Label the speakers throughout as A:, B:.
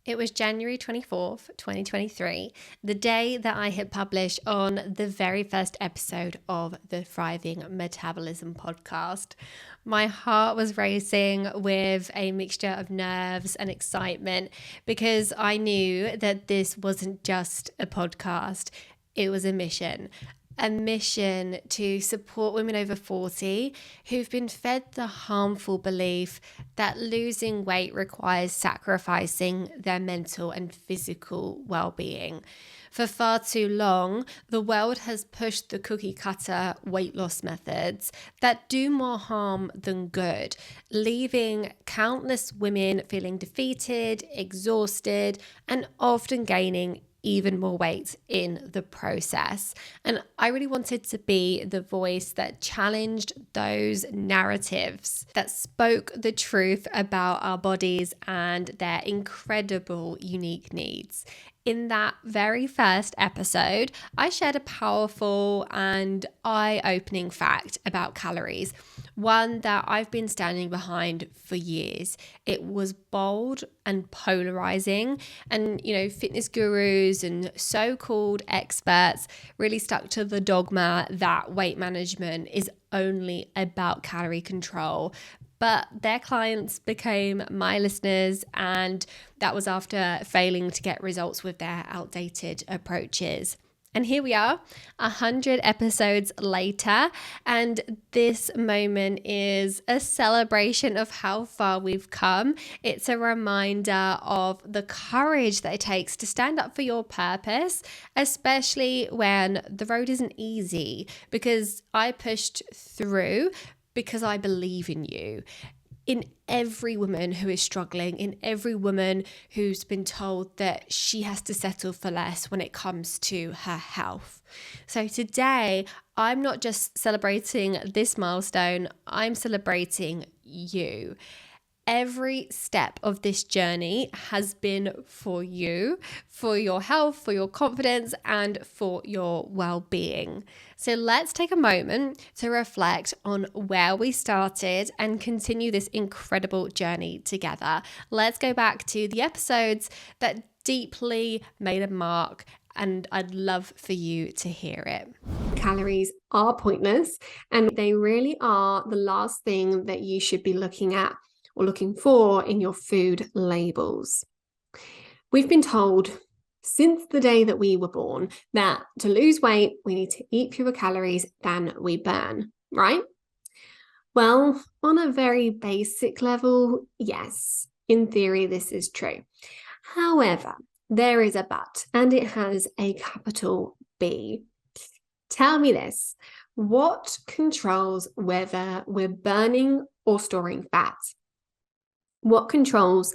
A: It was January 24th, 2023, the day that I hit publish on the very first episode of the Thriving Metabolism podcast. My heart was racing with a mixture of nerves and excitement because I knew that this wasn't just a podcast, it was a mission to support women over 40 who've been fed the harmful belief that losing weight requires sacrificing their mental and physical well-being. For far too long, the world has pushed the cookie cutter weight loss methods that do more harm than good, leaving countless women feeling defeated, exhausted, and often gaining even more weight in the process. And I really wanted to be the voice that challenged those narratives, that spoke the truth about our bodies and their incredible unique needs. In that very first episode, I shared a powerful and eye-opening fact about calories, one that I've been standing behind for years. It was bold and polarizing, and fitness gurus and so-called experts really stuck to the dogma that weight management is only about calorie control. But their clients became my listeners, and that was after failing to get results with their outdated approaches. And here we are, 100 episodes later, and this moment is a celebration of how far we've come. It's a reminder of the courage that it takes to stand up for your purpose, especially when the road isn't easy, because I pushed through because I believe in you. In every woman who is struggling, in every woman who's been told that she has to settle for less when it comes to her health. So today, I'm not just celebrating this milestone, I'm celebrating you. Every step of this journey has been for you, for your health, for your confidence, and for your well-being. So let's take a moment to reflect on where we started and continue this incredible journey together. Let's go back to the episodes that deeply made a mark, and I'd love for you to hear it. Calories are pointless, and they really are the last thing that you should be looking at or looking for in your food labels. We've been told since the day that we were born that to lose weight, we need to eat fewer calories than we burn, right? Well, on a very basic level, yes, in theory, this is true. However, there is a but, and it has a capital B. Tell me this, what controls whether we're burning or storing fat? What controls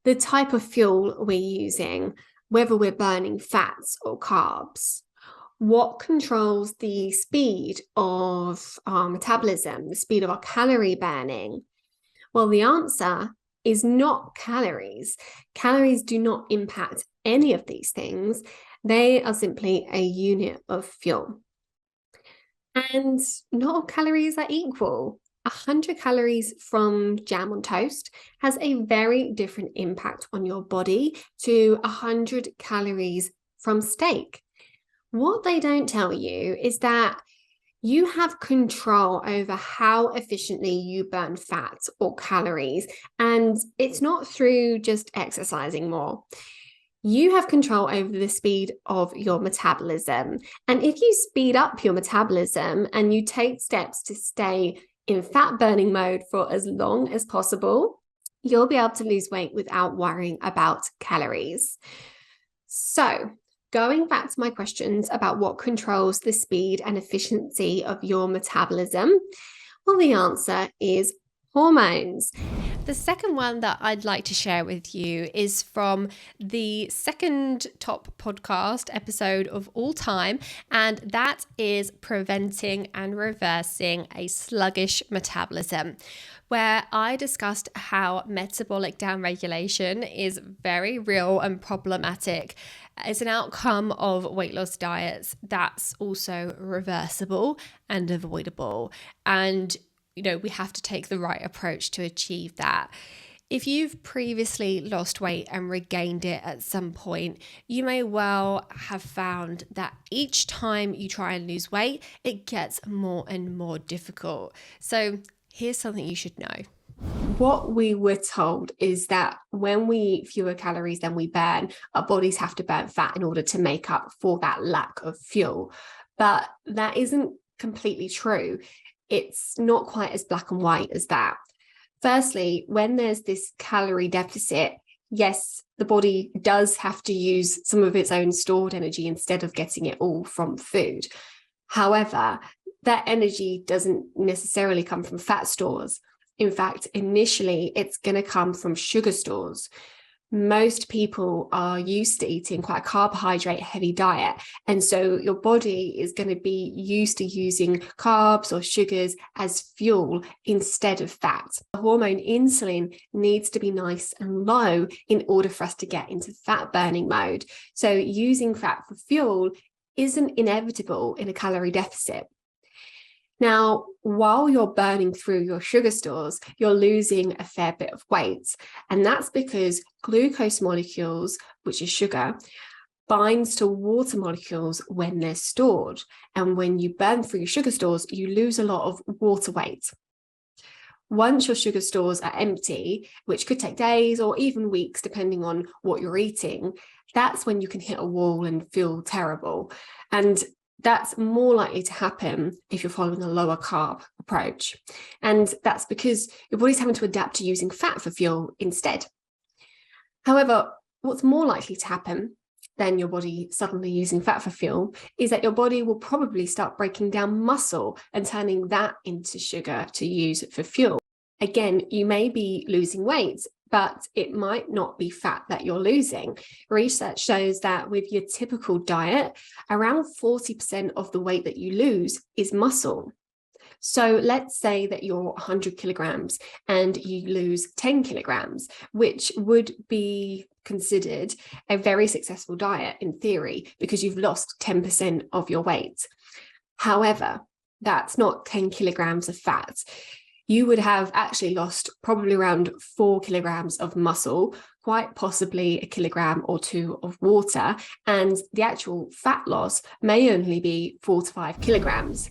A: the type of fuel we're using, whether we're burning fats or carbs? What controls the speed of our metabolism, the speed of our calorie burning? Well, the answer is not calories. Calories do not impact any of these things. They are simply a unit of fuel. And not all calories are equal. 100 calories from jam on toast has a very different impact on your body to 100 calories from steak. What they don't tell you is that you have control over how efficiently you burn fat or calories, and it's not through just exercising more. You have control over the speed of your metabolism. And if you speed up your metabolism and you take steps to stay in fat burning mode for as long as possible, you'll be able to lose weight without worrying about calories. So, going back to my questions about what controls the speed and efficiency of your metabolism, well, the answer is hormones. The second one that I'd like to share with you is from the second top podcast episode of all time, and that is preventing and reversing a sluggish metabolism, where I discussed how metabolic downregulation is very real and problematic. It's an outcome of weight loss diets that's also reversible and avoidable. And we have to take the right approach to achieve that. If you've previously lost weight and regained it at some point, you may well have found that each time you try and lose weight, it gets more and more difficult. So here's something you should know. What we were told is that when we eat fewer calories than we burn, our bodies have to burn fat in order to make up for that lack of fuel. But that isn't completely true. It's not quite as black and white as that. Firstly, when there's this calorie deficit, yes, the body does have to use some of its own stored energy instead of getting it all from food. However, that energy doesn't necessarily come from fat stores. In fact, initially, it's going to come from sugar stores. Most people are used to eating quite a carbohydrate heavy diet. And so your body is going to be used to using carbs or sugars as fuel instead of fat. The hormone insulin needs to be nice and low in order for us to get into fat burning mode. So using fat for fuel isn't inevitable in a calorie deficit. Now, while you're burning through your sugar stores, you're losing a fair bit of weight. And that's because glucose molecules, which is sugar, binds to water molecules when they're stored. And when you burn through your sugar stores, you lose a lot of water weight. Once your sugar stores are empty, which could take days or even weeks, depending on what you're eating, that's when you can hit a wall and feel terrible. And that's more likely to happen if you're following a lower carb approach. And that's because your body's having to adapt to using fat for fuel instead. However, what's more likely to happen than your body suddenly using fat for fuel is that your body will probably start breaking down muscle and turning that into sugar to use for fuel. Again, you may be losing weight, but it might not be fat that you're losing. Research shows that with your typical diet, around 40% of the weight that you lose is muscle. So let's say that you're 100 kilograms and you lose 10 kilograms, which would be considered a very successful diet in theory because you've lost 10% of your weight. However, that's not 10 kilograms of fat. You would have actually lost probably around 4 kilograms of muscle, quite possibly a kilogram or two of water, and the actual fat loss may only be 4 to 5 kilograms.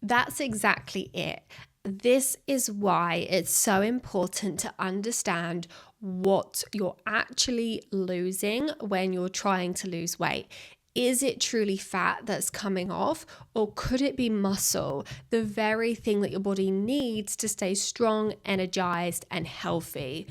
A: That's exactly it. This is why it's so important to understand what you're actually losing when you're trying to lose weight. Is it truly fat that's coming off, or could it be muscle, the very thing that your body needs to stay strong, energized, and healthy?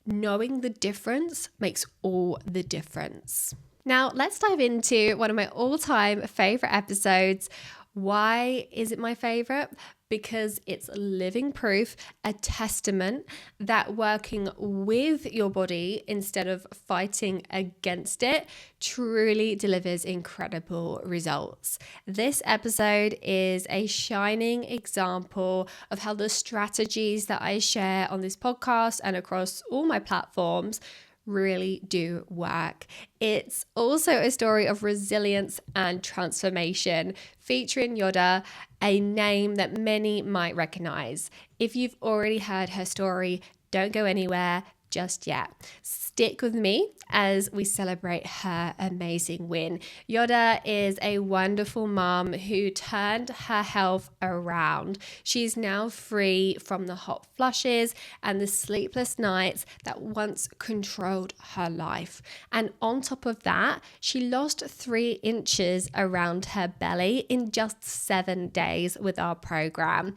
A: Knowing the difference makes all the difference. Now, let's dive into one of my all-time favorite episodes. Why is it my favorite? Because it's living proof, a testament that working with your body instead of fighting against it truly delivers incredible results. This episode is a shining example of how the strategies that I share on this podcast and across all my platforms really do work. It's also a story of resilience and transformation, featuring Yiota, a name that many might recognize. If you've already heard her story, don't go anywhere just yet. Stick with me as we celebrate her amazing win. Yiota is a wonderful mom who turned her health around. She's now free from the hot flushes and the sleepless nights that once controlled her life. And on top of that, she lost 3 inches around her belly in just 7 days with our program.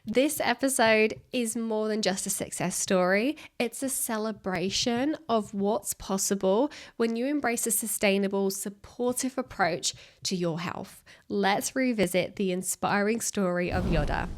A: This episode is more than just a success story. It's a celebration of what's possible when you embrace a sustainable, supportive approach to your health. Let's revisit the inspiring story of Yiota.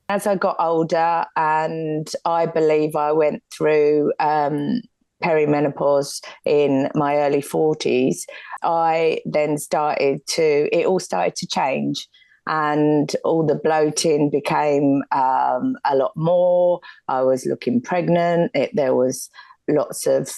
B: As I got older, and I believe I went through perimenopause in my early 40s, I then it all started to change. And all the bloating became a lot more. I was looking pregnant. There was lots of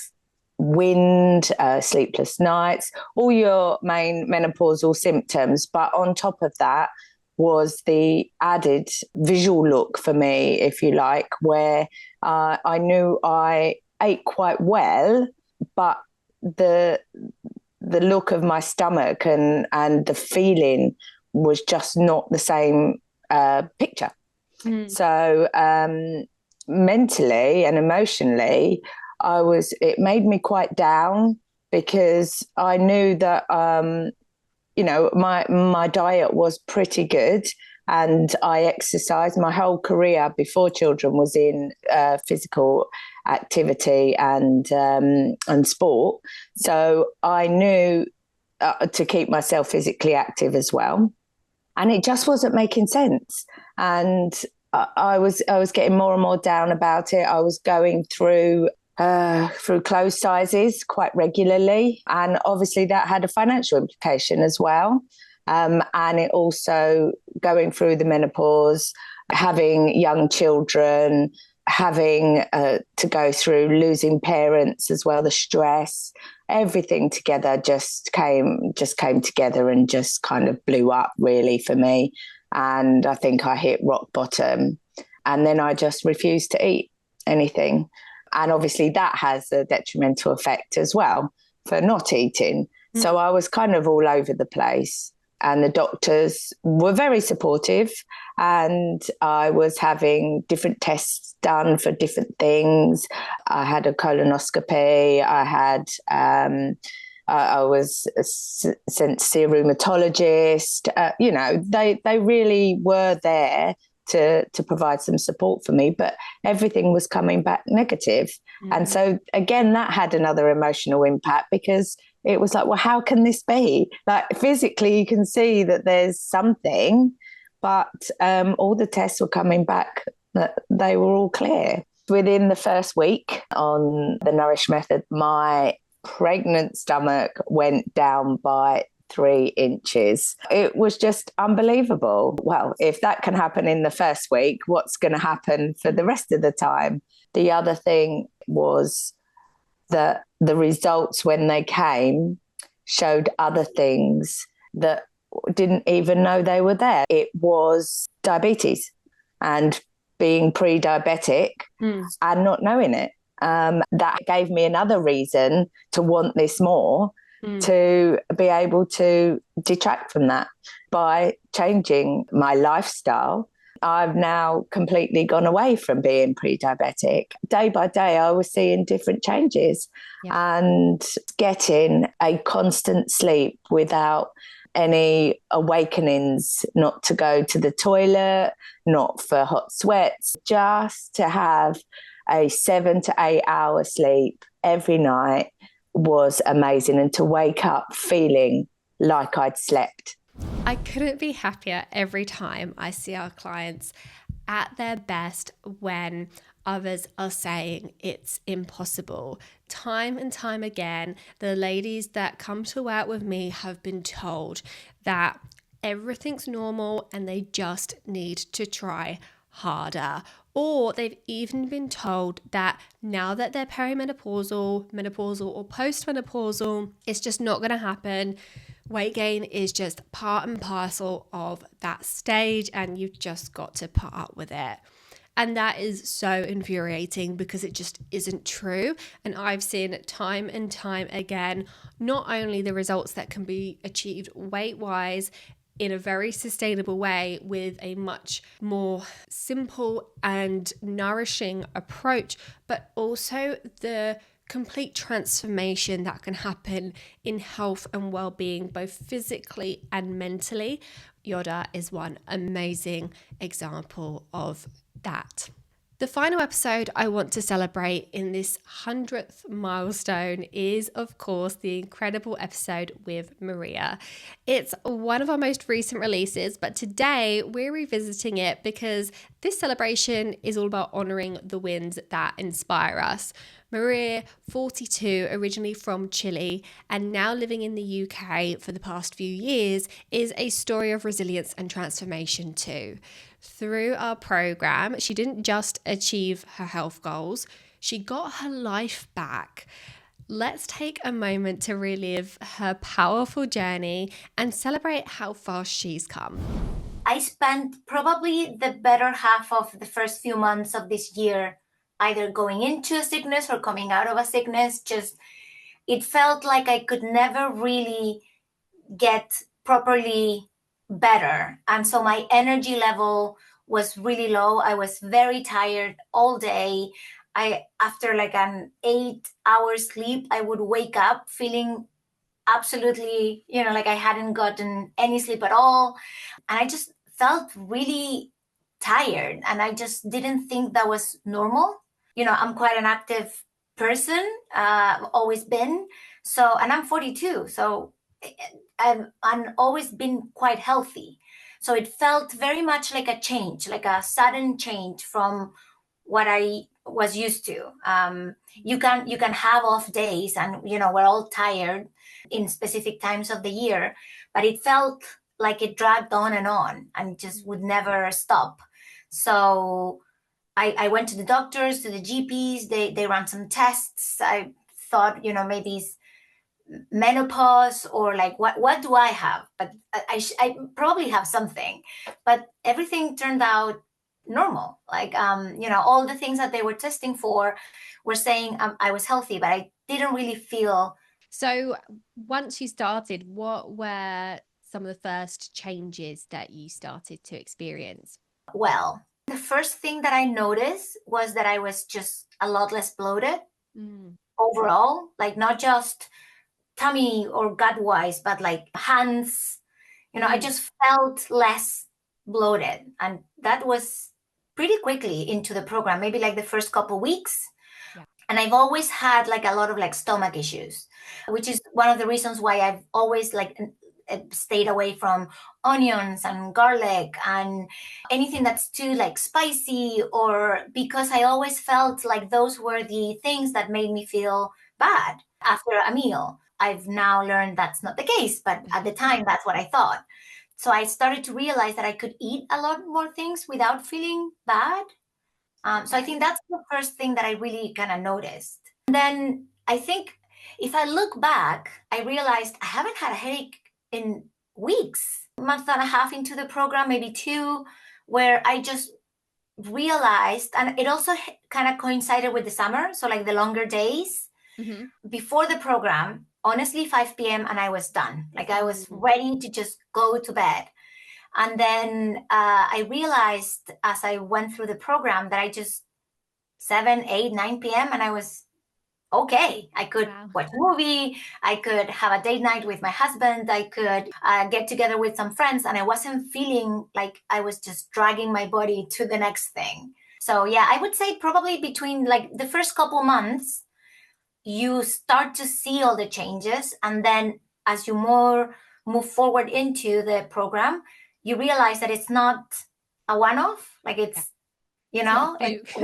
B: wind, sleepless nights, all your main menopausal symptoms. But on top of that was the added visual look for me, if you like, where I knew I ate quite well, but the look of my stomach and the feeling was just not the same picture. So mentally and emotionally, it made me quite down, because I knew that my diet was pretty good, and I exercised. My whole career before children was in physical activity and sport. So I knew to keep myself physically active as well. And it just wasn't making sense. And I was getting more and more down about it. I was going through clothes sizes quite regularly. And obviously that had a financial implication as well. And it also, going through the menopause, having young children, having to go through losing parents as well, the stress, everything together just came together and just kind of blew up really for me. And I think I hit rock bottom, and then I just refused to eat anything. And obviously that has a detrimental effect as well for not eating. So I was kind of all over the place. And the doctors were very supportive, and I was having different tests done for different things. I had a colonoscopy. I was sent to see a rheumatologist. They really were there to provide some support for me, but everything was coming back negative. And so again, that had another emotional impact, because it was like, well, how can this be? Like, physically, you can see that there's something, but all the tests were coming back that they were all clear. Within the first week on the Nourish Method, my pregnant stomach went down by 3 inches. It was just unbelievable. Well, if that can happen in the first week, what's going to happen for the rest of the time? The other thing was that the results, when they came, showed other things that didn't even know they were there. It was diabetes, and being pre-diabetic and not knowing it. That gave me another reason to want this more, to be able to detract from that by changing my lifestyle. I've now completely gone away from being pre-diabetic. Day by day, I was seeing different changes, and getting a constant sleep without any awakenings, not to go to the toilet, not for hot sweats, just to have a 7 to 8 hour sleep every night was amazing. And to wake up feeling like I'd slept.
A: I couldn't be happier every time I see our clients at their best when others are saying it's impossible. Time and time again, the ladies that come to work with me have been told that everything's normal and they just need to try harder. Or they've even been told that now that they're perimenopausal, menopausal, or postmenopausal, it's just not going to happen. Weight gain is just part and parcel of that stage, and you've just got to put up with it. And that is so infuriating, because it just isn't true. And I've seen time and time again, not only the results that can be achieved weight-wise in a very sustainable way with a much more simple and nourishing approach, but also the complete transformation that can happen in health and well-being, both physically and mentally. Yiota is one amazing example of that. The final episode I want to celebrate in this 100th milestone is, of course, the incredible episode with Maria. It's one of our most recent releases, but today we're revisiting it because this celebration is all about honoring the wins that inspire us. Maria, 42, originally from Chile and now living in the UK for the past few years, is a story of resilience and transformation too. Through our program, she didn't just achieve her health goals, she got her life back. Let's take a moment to relive her powerful journey and celebrate how far she's come.
C: I spent probably the better half of the first few months of this year either going into a sickness or coming out of a sickness. Just, it felt like I could never really get properly better. And so my energy level was really low. I was very tired all day. After like an 8 hour sleep, I would wake up feeling absolutely, like I hadn't gotten any sleep at all. And I just felt really tired. And I just didn't think that was normal. I'm quite an active person, always been. So, and I'm 42. So I've always been quite healthy. So it felt very much like a change, like a sudden change from what I was used to. You can have off days, and we're all tired in specific times of the year, but it felt like it dragged on and just would never stop. So I went to the doctors, to the GPs. They ran some tests. I thought, maybe it's menopause, or like what do I have? But I probably have something. But everything turned out normal. Like all the things that they were testing for were saying I was healthy, but I didn't really feel.
A: So once you started, what were some of the first changes that you started to experience?
C: Well, the first thing that I noticed was that I was just a lot less bloated overall, like not just tummy or gut wise, but like hands. I just felt less bloated. And that was pretty quickly into the program, maybe like the first couple weeks.
A: Yeah.
C: And I've always had like a lot of like stomach issues, which is one of the reasons why I've always like stayed away from onions and garlic and anything that's too like spicy, or because I always felt like those were the things that made me feel bad after a meal. I've now learned that's not the case, but at the time, that's what I thought. So I started to realize that I could eat a lot more things without feeling bad. So I think that's the first thing that I really kind of noticed. And then I think if I look back, I realized I haven't had a headache in weeks, a month and a half into the program, maybe 2, where I just realized, and it also kind of coincided with the summer. So like the longer days before the program, honestly, 5 p.m. and I was done. Like I was ready to just go to bed. And then I realized as I went through the program that I just 7, 8, 9 p.m. and I was okay. I could watch a movie. I could have a date night with my husband. I could get together with some friends, and I wasn't feeling like I was just dragging my body to the next thing. So yeah, I would say probably between like the first couple months, you start to see all the changes. And then as you move forward into the program, you realize that it's not a one-off. Like it's wow, this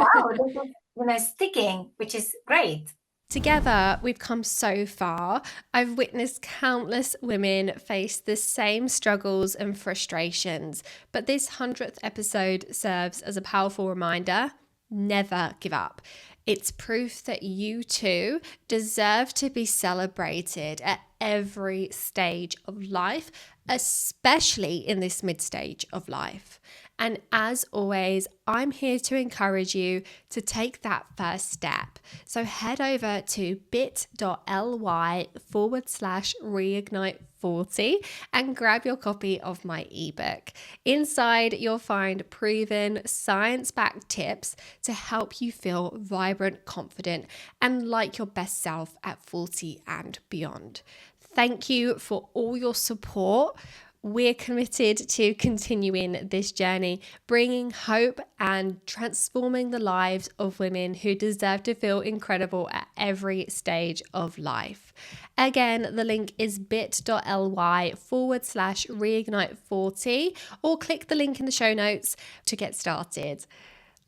C: is sticking, which is great.
A: Together, we've come so far. I've witnessed countless women face the same struggles and frustrations, but this 100th episode serves as a powerful reminder: never give up. It's proof that you too deserve to be celebrated at every stage of life, especially in this mid stage of life. And as always, I'm here to encourage you to take that first step. So head over to bit.ly/reignite40 and grab your copy of my ebook. Inside, you'll find proven science-backed tips to help you feel vibrant, confident, and like your best self at 40 and beyond. Thank you for all your support. We're committed to continuing this journey, bringing hope and transforming the lives of women who deserve to feel incredible at every stage of life. Again, the link is bit.ly/reignite40, or click the link in the show notes to get started.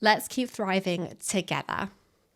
A: Let's keep thriving together.